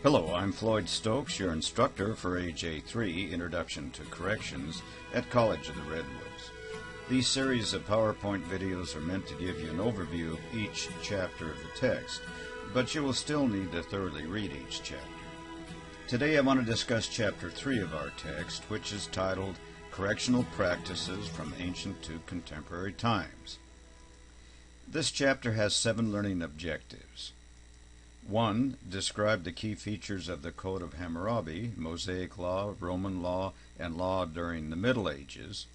Hello, I'm Floyd Stokes, your instructor for AJ3, Introduction to Corrections, at College of the Redwoods. These series of PowerPoint videos are meant to give you an overview of each chapter of the text, but you will still need to thoroughly read each chapter. Today I want to discuss Chapter 3 of our text, which is titled Correctional Practices from Ancient to Contemporary Times. This chapter has 7 learning objectives. 1. Describe the key features of the Code of Hammurabi, Mosaic Law, Roman Law, and Law during the Middle Ages.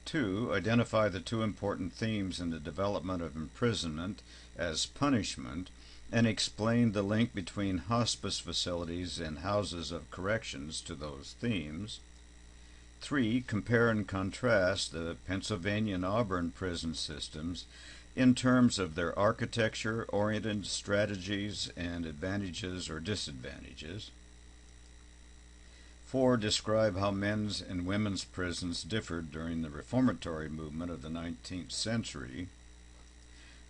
2. Identify the 2 important themes in the development of imprisonment as punishment, and explain the link between hospice facilities and houses of corrections to those themes. 3. Compare and contrast the Pennsylvania and Auburn prison systems in terms of their architecture-oriented strategies and advantages or disadvantages. 4. Describe how men's and women's prisons differed during the reformatory movement of the 19th century.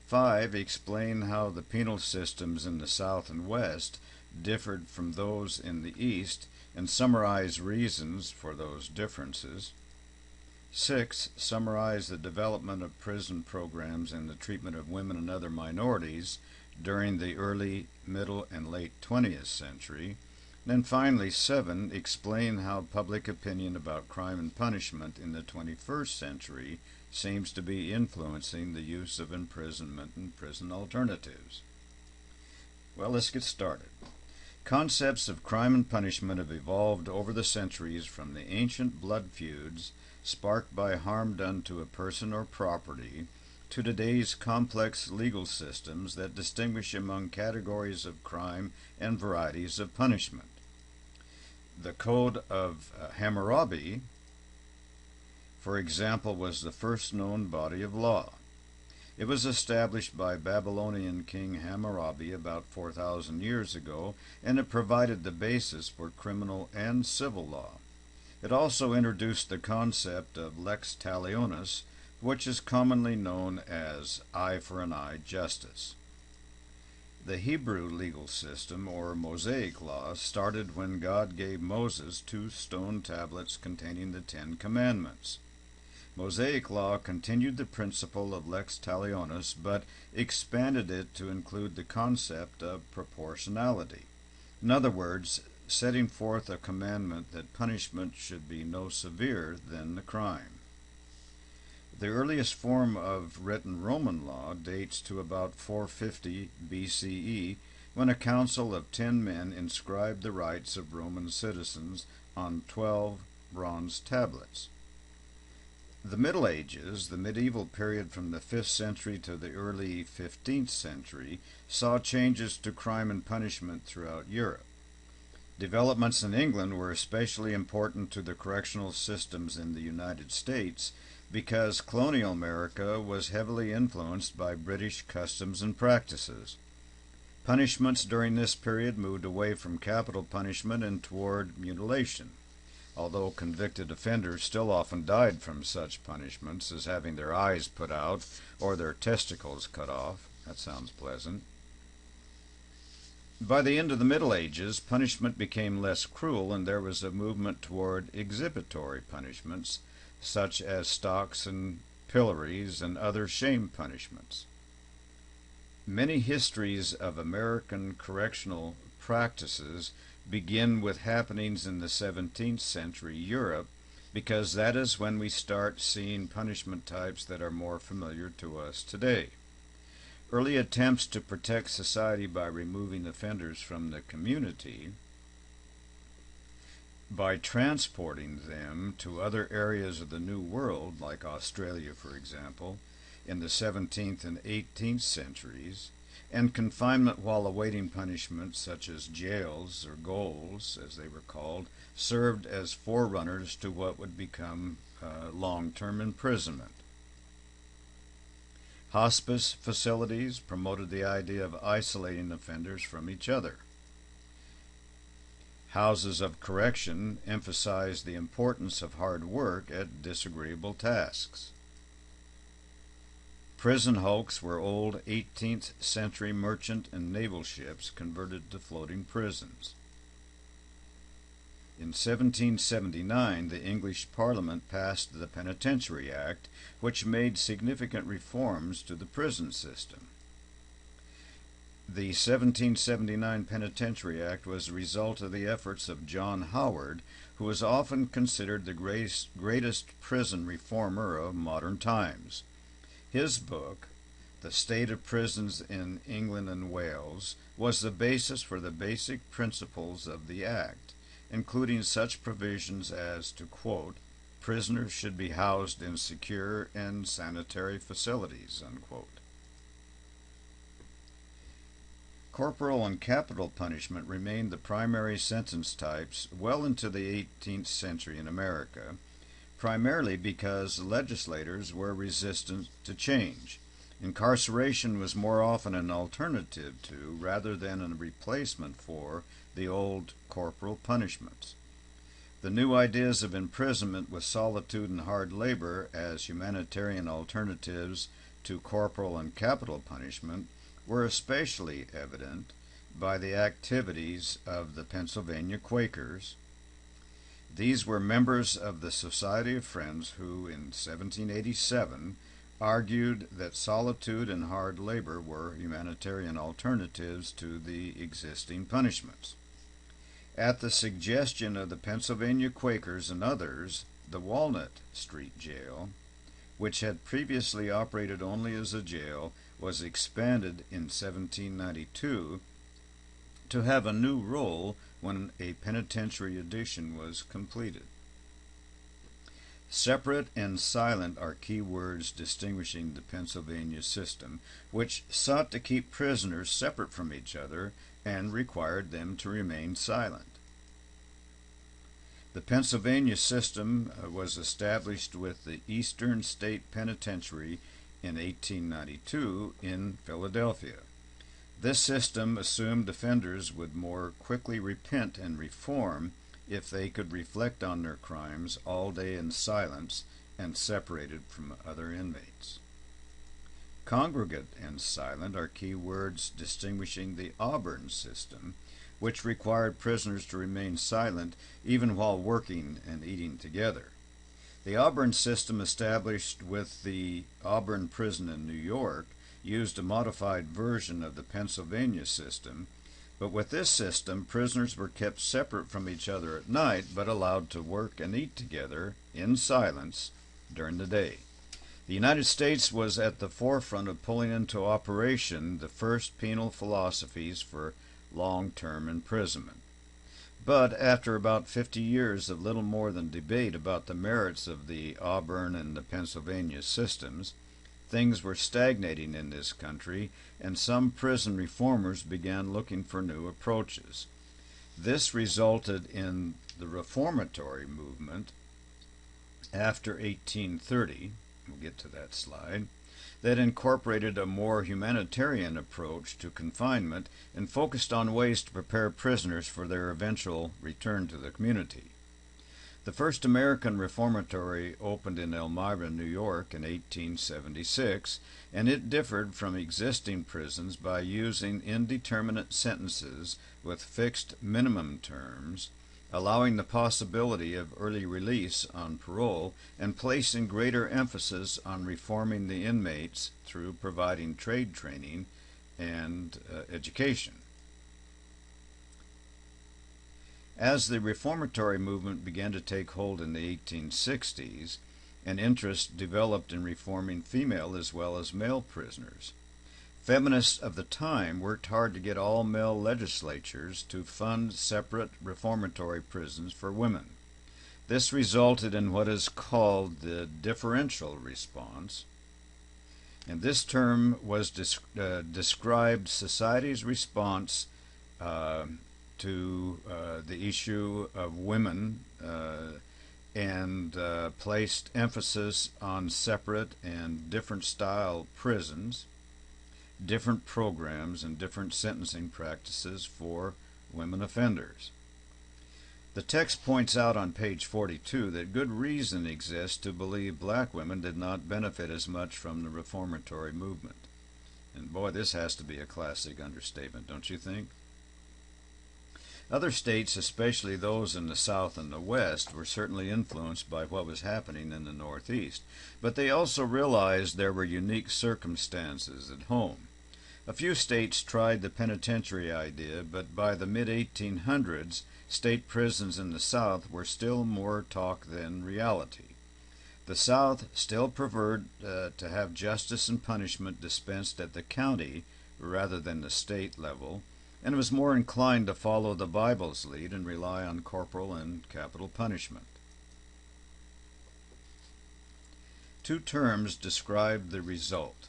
5. Explain how the penal systems in the South and West differed from those in the East and summarize reasons for those differences. 6. Summarize the development of prison programs and the treatment of women and other minorities during the early, middle, and late 20th century. And then finally, 7. Explain how public opinion about crime and punishment in the 21st century seems to be influencing the use of imprisonment and prison alternatives. Well, let's get started. Concepts of crime and punishment have evolved over the centuries from the ancient blood feuds sparked by harm done to a person or property, to today's complex legal systems that distinguish among categories of crime and varieties of punishment. The Code of Hammurabi, for example, was the first known body of law. It was established by Babylonian King Hammurabi about 4,000 years ago, and it provided the basis for criminal and civil law. It also introduced the concept of lex talionis, which is commonly known as eye for an eye justice. The Hebrew legal system, or Mosaic law, started when God gave Moses 2 stone tablets containing the 10 Commandments. Mosaic law continued the principle of lex talionis, but expanded it to include the concept of proportionality. In other words, setting forth a commandment that punishment should be no severer than the crime. The earliest form of written Roman law dates to about 450 BCE, when a council of 10 men inscribed the rights of Roman citizens on 12 bronze tablets. The Middle Ages, the medieval period from the 5th century to the early 15th century, saw changes to crime and punishment throughout Europe. Developments in England were especially important to the correctional systems in the United States because colonial America was heavily influenced by British customs and practices. Punishments during this period moved away from capital punishment and toward mutilation, although convicted offenders still often died from such punishments as having their eyes put out or their testicles cut off. That sounds pleasant. By the end of the Middle Ages, punishment became less cruel, and there was a movement toward exhibitory punishments, such as stocks and pillories and other shame punishments. Many histories of American correctional practices begin with happenings in the 17th century Europe, because that is when we start seeing punishment types that are more familiar to us today. Early attempts to protect society by removing offenders from the community, by transporting them to other areas of the New World, like Australia, for example, in the 17th and 18th centuries, and confinement while awaiting punishment, such as jails or gaols, as they were called, served as forerunners to what would become long-term imprisonment. Hospice facilities promoted the idea of isolating offenders from each other. Houses of correction emphasized the importance of hard work at disagreeable tasks. Prison hulks were old 18th century merchant and naval ships converted to floating prisons. In 1779, the English Parliament passed the Penitentiary Act, which made significant reforms to the prison system. The 1779 Penitentiary Act was a result of the efforts of John Howard, who is often considered the greatest prison reformer of modern times. His book, The State of Prisons in England and Wales, was the basis for the basic principles of the Act, including such provisions as to, quote, prisoners should be housed in secure and sanitary facilities, unquote. Corporal and capital punishment remained the primary sentence types well into the 18th century in America, primarily because legislators were resistant to change. Incarceration was more often an alternative to, rather than a replacement for, the old corporal punishments. The new ideas of imprisonment with solitude and hard labor as humanitarian alternatives to corporal and capital punishment were especially evident by the activities of the Pennsylvania Quakers. These were members of the Society of Friends who, in 1787, argued that solitude and hard labor were humanitarian alternatives to the existing punishments. At the suggestion of the Pennsylvania Quakers and others, the Walnut Street Jail, which had previously operated only as a jail, was expanded in 1792 to have a new role when a penitentiary addition was completed. Separate and silent are key words distinguishing the Pennsylvania system, which sought to keep prisoners separate from each other and required them to remain silent. The Pennsylvania system was established with the Eastern State Penitentiary in 1892 in Philadelphia. This system assumed offenders would more quickly repent and reform if they could reflect on their crimes all day in silence and separated from other inmates. Congregate and silent are key words distinguishing the Auburn system, which required prisoners to remain silent even while working and eating together. The Auburn system, established with the Auburn prison in New York, used a modified version of the Pennsylvania system, but with this system, prisoners were kept separate from each other at night but allowed to work and eat together in silence during the day. The United States was at the forefront of pulling into operation the first penal philosophies for long-term imprisonment. But after about 50 years of little more than debate about the merits of the Auburn and the Pennsylvania systems, things were stagnating in this country, and some prison reformers began looking for new approaches. This resulted in the reformatory movement after 1830, we'll get to that slide, that incorporated a more humanitarian approach to confinement and focused on ways to prepare prisoners for their eventual return to the community. The first American reformatory opened in Elmira, New York in 1876, and it differed from existing prisons by using indeterminate sentences with fixed minimum terms, allowing the possibility of early release on parole, and placing greater emphasis on reforming the inmates through providing trade training and education. As the reformatory movement began to take hold in the 1860s, an interest developed in reforming female as well as male prisoners. Feminists of the time worked hard to get all male legislatures to fund separate reformatory prisons for women. This resulted in what is called the Differential Response, and this term was described society's response to the issue of women and placed emphasis on separate and different style prisons, different programs, and different sentencing practices for women offenders. The text points out on page 42 that good reason exists to believe black women did not benefit as much from the reformatory movement. And boy, this has to be a classic understatement, don't you think? Other states, especially those in the South and the West, were certainly influenced by what was happening in the Northeast, but they also realized there were unique circumstances at home. A few states tried the penitentiary idea, but by the mid-1800s, state prisons in the South were still more talk than reality. The South still preferred to have justice and punishment dispensed at the county rather than the state level, and was more inclined to follow the Bible's lead and rely on corporal and capital punishment. Two terms describe the result.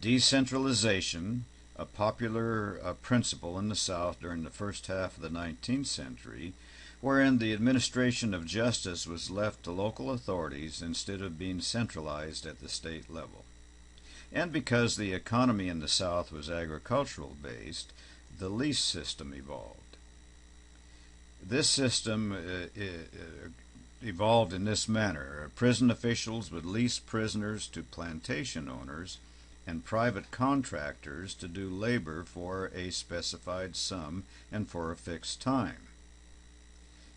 Decentralization, a popular principle in the South during the first half of the 19th century, wherein the administration of justice was left to local authorities instead of being centralized at the state level. And because the economy in the South was agricultural based, the lease system evolved. This system evolved in this manner. Prison officials would lease prisoners to plantation owners and private contractors to do labor for a specified sum and for a fixed time.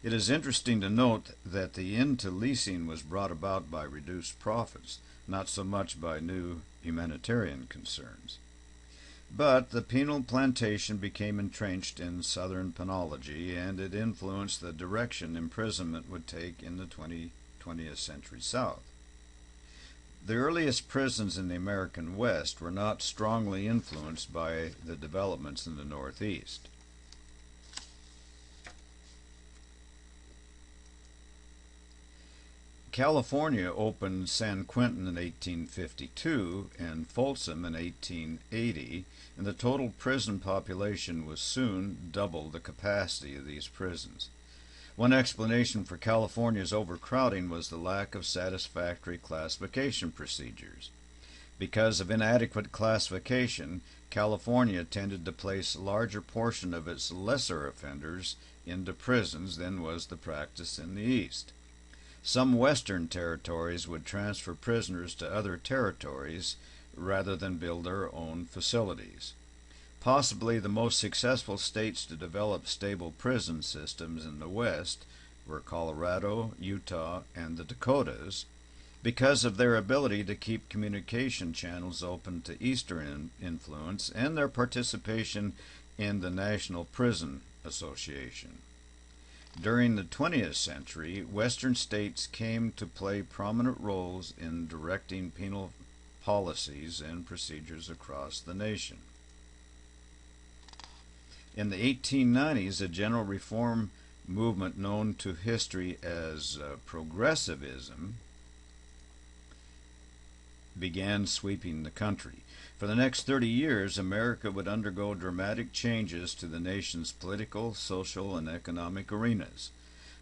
It is interesting to note that the end to leasing was brought about by reduced profits, not so much by new humanitarian concerns. But the penal plantation became entrenched in Southern penology, and it influenced the direction imprisonment would take in the 20th century South. The earliest prisons in the American West were not strongly influenced by the developments in the Northeast. California opened San Quentin in 1852 and Folsom in 1880, and the total prison population was soon double the capacity of these prisons. One explanation for California's overcrowding was the lack of satisfactory classification procedures. Because of inadequate classification, California tended to place a larger portion of its lesser offenders into prisons than was the practice in the East. Some Western territories would transfer prisoners to other territories rather than build their own facilities. Possibly the most successful states to develop stable prison systems in the West were Colorado, Utah, and the Dakotas, because of their ability to keep communication channels open to Eastern influence and their participation in the National Prison Association. During the 20th century, Western states came to play prominent roles in directing penal policies and procedures across the nation. In the 1890s, a general reform movement known to history as progressivism began sweeping the country. For the next 30 years, America would undergo dramatic changes to the nation's political, social, and economic arenas.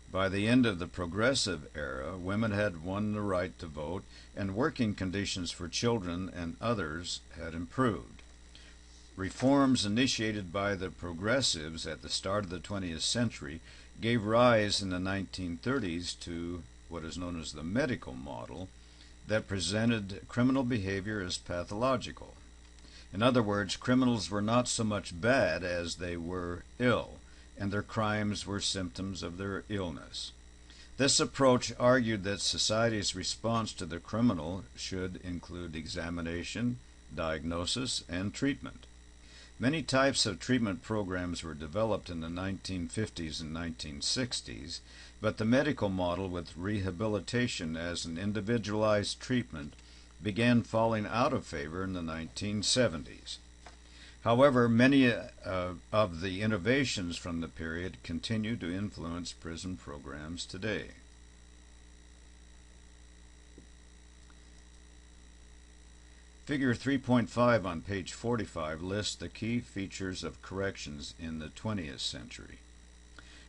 By the end of the progressive era, women had won the right to vote, and working conditions for children and others had improved. Reforms initiated by the progressives at the start of the 20th century gave rise in the 1930s to what is known as the medical model that presented criminal behavior as pathological. In other words, criminals were not so much bad as they were ill, and their crimes were symptoms of their illness. This approach argued that society's response to the criminal should include examination, diagnosis, and treatment. Many types of treatment programs were developed in the 1950s and 1960s, but the medical model with rehabilitation as an individualized treatment began falling out of favor in the 1970s. However, many of the innovations from the period continue to influence prison programs today. Figure 3.5 on page 45 lists the key features of corrections in the 20th century.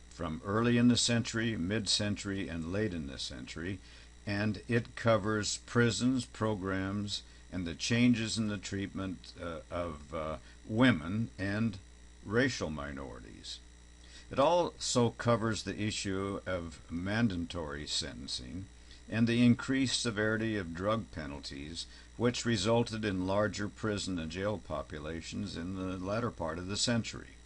From early in the century, mid-century, and late in the century, and it covers prisons, programs, and the changes in the treatment of women and racial minorities. It also covers the issue of mandatory sentencing and the increased severity of drug penalties, which resulted in larger prison and jail populations in the latter part of the century.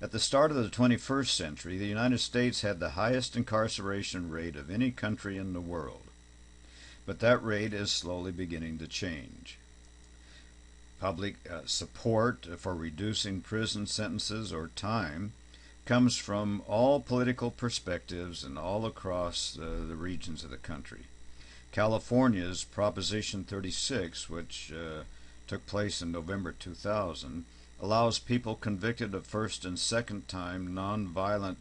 At the start of the 21st century, the United States had the highest incarceration rate of any country in the world, but that rate is slowly beginning to change. Public support for reducing prison sentences or time comes from all political perspectives and all across the regions of the country. California's Proposition 36, which took place in November 2000, allows people convicted of first and second time nonviolent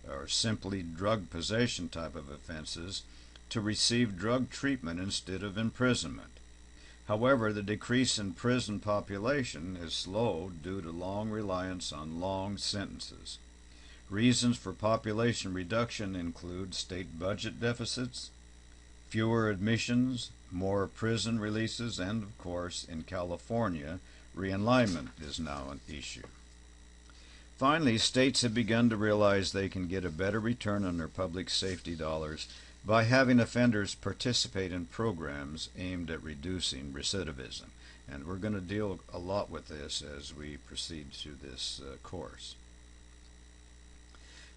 or simply drug possession type of offenses to receive drug treatment instead of imprisonment. However, the decrease in prison population is slow due to long reliance on long sentences. Reasons for population reduction include state budget deficits, fewer admissions, more prison releases, and, of course, in California, realignment is now an issue. Finally, states have begun to realize they can get a better return on their public safety dollars by having offenders participate in programs aimed at reducing recidivism. And we're going to deal a lot with this as we proceed through this course.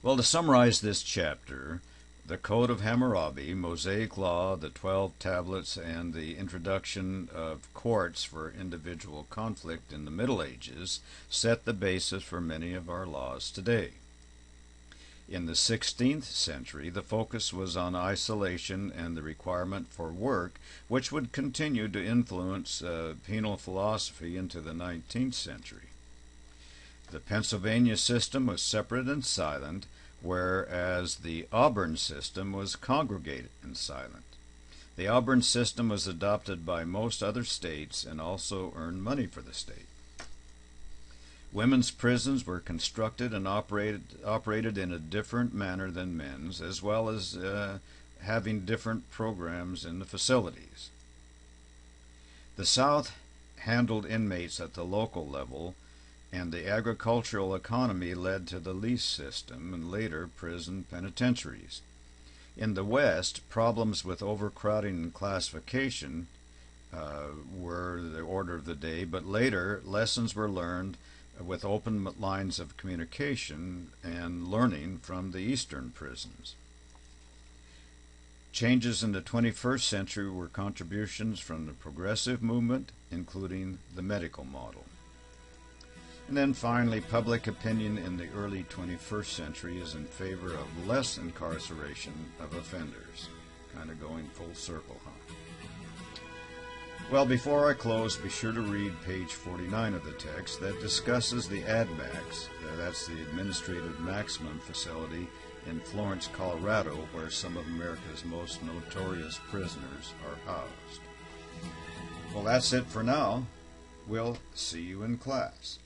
Well, to summarize this chapter, the Code of Hammurabi, Mosaic Law, the 12 Tablets, and the introduction of courts for individual conflict in the Middle Ages set the basis for many of our laws today. In the 16th century, the focus was on isolation and the requirement for work, which would continue to influence penal philosophy into the 19th century. The Pennsylvania system was separate and silent, whereas the Auburn system was congregated and silent. The Auburn system was adopted by most other states and also earned money for the state. Women's prisons were constructed and operated in a different manner than men's, as well as having different programs in the facilities. The South handled inmates at the local level, and the agricultural economy led to the lease system and later prison penitentiaries. In the West, problems with overcrowding and classification were the order of the day, but later lessons were learned with open lines of communication and learning from the Eastern prisons. Changes in the 21st century were contributions from the progressive movement, including the medical model. And then finally, public opinion in the early 21st century is in favor of less incarceration of offenders. Kind of going full circle, huh? Well, before I close, be sure to read page 49 of the text that discusses the ADMAX, that's the Administrative Maximum Facility in Florence, Colorado, where some of America's most notorious prisoners are housed. Well, that's it for now. We'll see you in class.